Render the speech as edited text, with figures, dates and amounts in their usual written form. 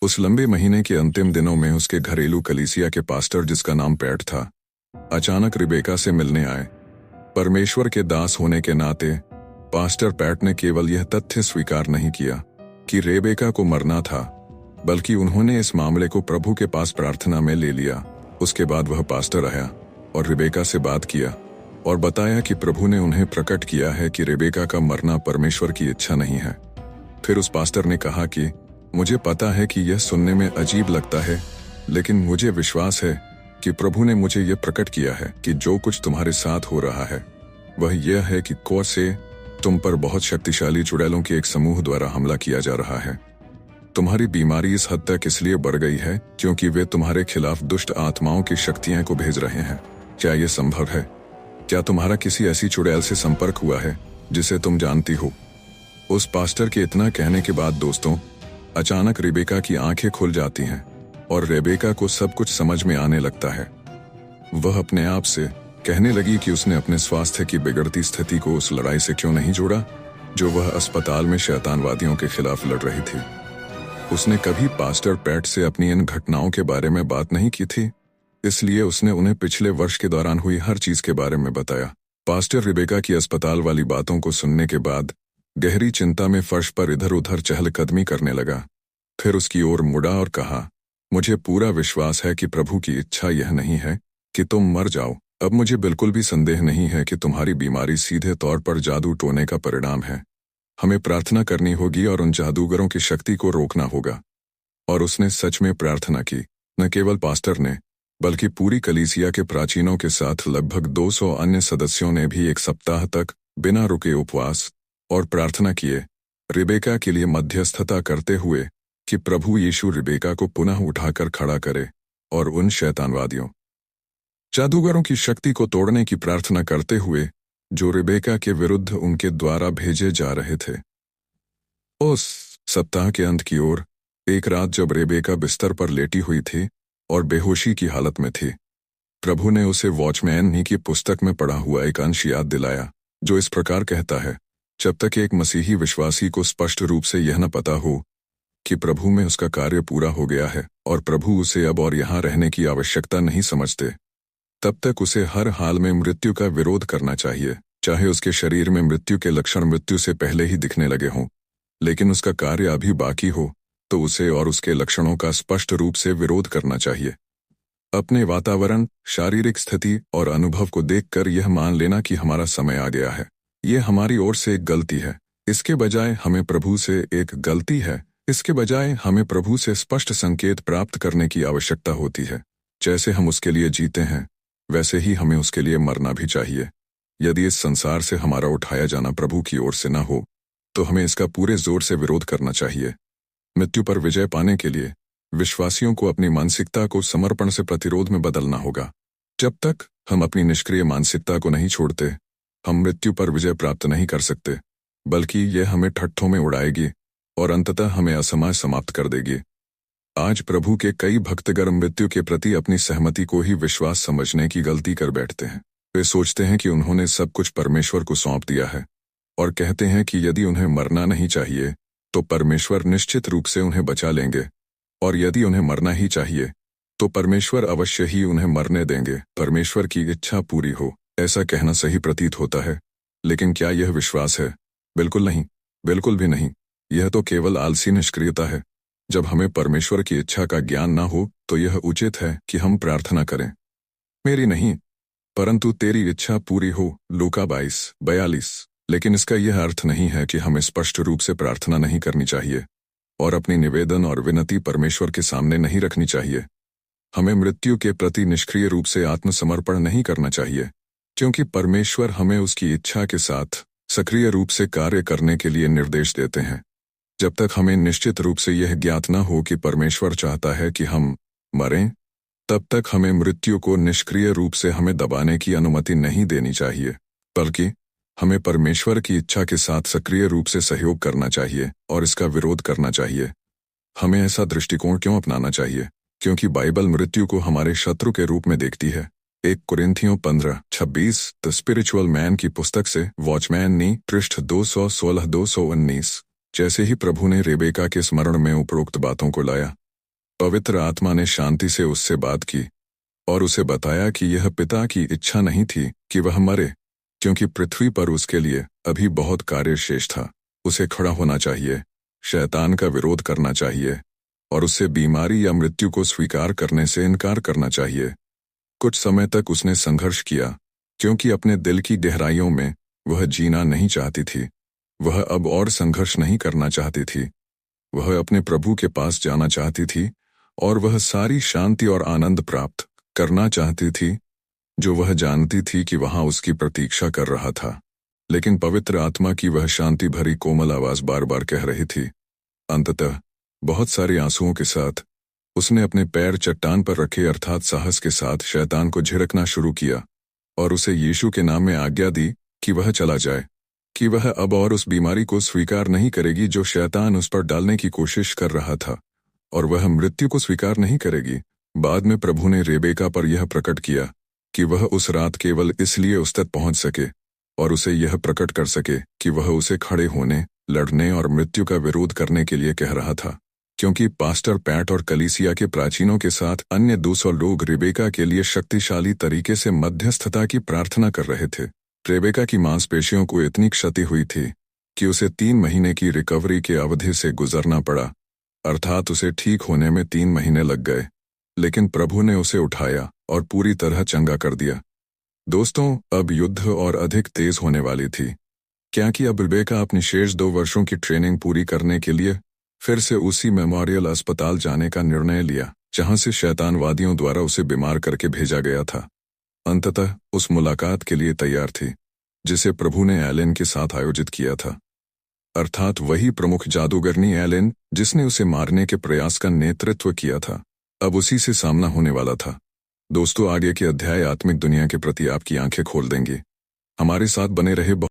उस लंबे महीने के अंतिम दिनों में उसके घरेलू कलीसिया के पास्टर, जिसका नाम पैट था, अचानक रिबेका से मिलने आए। परमेश्वर के दास होने के नाते पास्टर पैट ने केवल यह तथ्य स्वीकार नहीं किया कि रेबेका को मरना था, बल्कि उन्होंने इस मामले को प्रभु के पास प्रार्थना में ले लिया। उसके बाद वह पास्टर आया और रिबेका से बात किया और बताया कि प्रभु ने उन्हें प्रकट किया है कि रेबेका का मरना परमेश्वर की इच्छा नहीं है। फिर उस पास्टर ने कहा कि मुझे पता है कि यह सुनने में अजीब लगता है, लेकिन मुझे विश्वास है कि प्रभु ने मुझे यह प्रकट किया है कि जो कुछ तुम्हारे साथ हो रहा है वह यह है कि कौ से तुम पर बहुत शक्तिशाली चुड़ैलों के एक समूह द्वारा हमला किया जा रहा है। तुम्हारी बीमारी इस हद तक इसलिए बढ़ गई है क्योंकि वे तुम्हारे खिलाफ दुष्ट आत्माओं की शक्तियां को भेज रहे हैं। क्या यह संभव है? क्या तुम्हारा किसी ऐसी चुड़ैल से संपर्क हुआ है जिसे तुम जानती हो? उस पास्टर के इतना कहने के बाद दोस्तों, अचानक रेबेका की आंखें खुल जाती हैं और रेबेका को सब कुछ समझ में आने लगता है। वह अपने आप से कहने लगी कि उसने अपने स्वास्थ्य की बिगड़ती स्थिति को उस लड़ाई से क्यों नहीं जोड़ा जो वह अस्पताल में शैतानवादियों के खिलाफ लड़ रही थी। उसने कभी पास्टर पैट से अपनी इन घटनाओं के बारे में बात नहीं की थी, इसलिए उसने उन्हें पिछले वर्ष के दौरान हुई हर चीज के बारे में बताया। पास्टर रेबेका की अस्पताल वाली बातों को सुनने के बाद गहरी चिंता में फर्श पर इधर उधर चहलकदमी करने लगा। फिर उसकी ओर मुड़ा और कहा, मुझे पूरा विश्वास है कि प्रभु की इच्छा यह नहीं है कि तुम मर जाओ। अब मुझे बिल्कुल भी संदेह नहीं है कि तुम्हारी बीमारी सीधे तौर पर जादू टोने का परिणाम है। हमें प्रार्थना करनी होगी और उन जादूगरों की शक्ति को रोकना होगा। और उसने सच में प्रार्थना की। न केवल पास्टर ने, बल्कि पूरी कलीसिया के प्राचीनों के साथ लगभग 200 अन्य सदस्यों ने भी 1 सप्ताह तक बिना रुके उपवास और प्रार्थना किए, रिबेका के लिए मध्यस्थता करते हुए कि प्रभु यीशु रिबेका को पुनः उठाकर खड़ा करे और उन शैतानवादियों जादूगरों की शक्ति को तोड़ने की प्रार्थना करते हुए जो रिबेका के विरुद्ध उनके द्वारा भेजे जा रहे थे। उस सप्ताह के अंत की ओर एक रात जब रेबेका बिस्तर पर लेटी हुई थी और बेहोशी की हालत में थी, प्रभु ने उसे वॉचमैन नी की पुस्तक में पढ़ा हुआ एक अंश याद दिलाया जो इस प्रकार कहता है, जब तक एक मसीही विश्वासी को स्पष्ट रूप से यह न पता हो कि प्रभु में उसका कार्य पूरा हो गया है और प्रभु उसे अब और यहाँ रहने की आवश्यकता नहीं समझते, तब तक उसे हर हाल में मृत्यु का विरोध करना चाहिए, चाहे उसके शरीर में मृत्यु के लक्षण मृत्यु से पहले ही दिखने लगे हों। लेकिन उसका कार्य अभी बाकी हो तो उसे और उसके लक्षणों का स्पष्ट रूप से विरोध करना चाहिए। अपने वातावरण, शारीरिक स्थिति और अनुभव को देखकर यह मान लेना कि हमारा समय आ गया है, यह हमारी ओर से एक गलती है। इसके बजाय हमें प्रभु से एक गलती है इसके बजाय हमें प्रभु से स्पष्ट संकेत प्राप्त करने की आवश्यकता होती है। जैसे हम उसके लिए जीते हैं वैसे ही हमें उसके लिए मरना भी चाहिए। यदि इस संसार से हमारा उठाया जाना प्रभु की ओर से न हो तो हमें इसका पूरे जोर से विरोध करना चाहिए। मृत्यु पर विजय पाने के लिए विश्वासियों को अपनी मानसिकता को समर्पण से प्रतिरोध में बदलना होगा। जब तक हम अपनी निष्क्रिय मानसिकता को नहीं छोड़ते, हम मृत्यु पर विजय प्राप्त नहीं कर सकते, बल्कि यह हमें ठट्ठों में उड़ाएगी और अंततः हमें असमय समाप्त कर देगी। आज प्रभु के कई भक्तगण मृत्यु के प्रति अपनी सहमति को ही विश्वास समझने की गलती कर बैठते हैं। वे सोचते हैं कि उन्होंने सब कुछ परमेश्वर को सौंप दिया है और कहते हैं कि यदि उन्हें मरना नहीं चाहिए तो परमेश्वर निश्चित रूप से उन्हें बचा लेंगे, और यदि उन्हें मरना ही चाहिए तो परमेश्वर अवश्य ही उन्हें मरने देंगे। परमेश्वर की इच्छा पूरी हो, ऐसा कहना सही प्रतीत होता है, लेकिन क्या यह विश्वास है? बिल्कुल नहीं, बिल्कुल भी नहीं। यह तो केवल आलसी निष्क्रियता है। जब हमें परमेश्वर की इच्छा का ज्ञान ना हो तो यह उचित है कि हम प्रार्थना करें, मेरी नहीं परंतु तेरी इच्छा पूरी हो, लूका 22:42। लेकिन इसका यह अर्थ नहीं है कि हमें स्पष्ट रूप से प्रार्थना नहीं करनी चाहिए और अपनी निवेदन और विनती परमेश्वर के सामने नहीं रखनी चाहिए। हमें मृत्यु के प्रति निष्क्रिय रूप से आत्मसमर्पण नहीं करना चाहिए, क्योंकि परमेश्वर हमें उसकी इच्छा के साथ सक्रिय रूप से कार्य करने के लिए निर्देश देते हैं। जब तक हमें निश्चित रूप से यह ज्ञात न हो कि परमेश्वर चाहता है कि हम मरें, तब तक हमें मृत्यु को निष्क्रिय रूप से हमें दबाने की अनुमति नहीं देनी चाहिए, बल्कि हमें परमेश्वर की इच्छा के साथ सक्रिय रूप से सहयोग करना चाहिए और इसका विरोध करना चाहिए। हमें ऐसा दृष्टिकोण क्यों अपनाना चाहिए? क्योंकि बाइबल मृत्यु को हमारे शत्रु के रूप में देखती है। 1 कुरिन्थियों 15:26 द स्पिरिचुअल मैन की पुस्तक से, वॉचमैन नी, पृष्ठ 216-219। जैसे ही प्रभु ने रेबेका के स्मरण में उपरोक्त बातों को लाया, पवित्र आत्मा ने शांति से उससे बात की और उसे बताया कि यह पिता की इच्छा नहीं थी कि वह मरे, क्योंकि पृथ्वी पर उसके लिए अभी बहुत कार्य शेष था। उसे खड़ा होना चाहिए, शैतान का विरोध करना चाहिए और उससे बीमारी या मृत्यु को स्वीकार करने से इनकार करना चाहिए। कुछ समय तक उसने संघर्ष किया, क्योंकि अपने दिल की गहराइयों में वह जीना नहीं चाहती थी। वह अब और संघर्ष नहीं करना चाहती थी। वह अपने प्रभु के पास जाना चाहती थी और वह सारी शांति और आनंद प्राप्त करना चाहती थी जो वह जानती थी कि वहां उसकी प्रतीक्षा कर रहा था। लेकिन पवित्र आत्मा की वह शांति भरी कोमल आवाज बार बार कह रही थी। अंततः बहुत सारे आंसुओं के साथ उसने अपने पैर चट्टान पर रखे अर्थात साहस के साथ शैतान को झिड़कना शुरू किया और उसे यीशु के नाम में आज्ञा दी कि वह चला जाए, कि वह अब और उस बीमारी को स्वीकार नहीं करेगी जो शैतान उस पर डालने की कोशिश कर रहा था, और वह मृत्यु को स्वीकार नहीं करेगी। बाद में प्रभु ने रेबेका पर यह प्रकट किया कि वह उस रात केवल इसलिए उस तक पहुंच सके और उसे यह प्रकट कर सके कि वह उसे खड़े होने, लड़ने और मृत्यु का विरोध करने के लिए कह रहा था, क्योंकि पास्टर पैट और कलीसिया के प्राचीनों के साथ अन्य 200 लोग रेबेका के लिए शक्तिशाली तरीके से मध्यस्थता की प्रार्थना कर रहे थे। रेबेका की मांसपेशियों को इतनी क्षति हुई थी कि उसे 3 महीने की रिकवरी के अवधि से गुजरना पड़ा, अर्थात उसे ठीक होने में 3 महीने लग गए, लेकिन प्रभु ने उसे उठाया और पूरी तरह चंगा कर दिया। दोस्तों, अब युद्ध और अधिक तेज होने वाली थी, क्योंकि अब रेबेका अपनी शेष 2 वर्षों की ट्रेनिंग पूरी करने के लिए फिर से उसी मेमोरियल अस्पताल जाने का निर्णय लिया जहां से शैतानवादियों द्वारा उसे बीमार करके भेजा गया था। अंततः उस मुलाकात के लिए तैयार थी जिसे प्रभु ने एलेन के साथ आयोजित किया था, अर्थात वही प्रमुख जादूगरनी एलेन जिसने उसे मारने के प्रयास का नेतृत्व किया था। अब उसी से सामना होने वाला था। दोस्तों, आगे के अध्याय आत्मिक दुनिया के प्रति आपकी आंखें खोल देंगे। हमारे साथ बने रहे।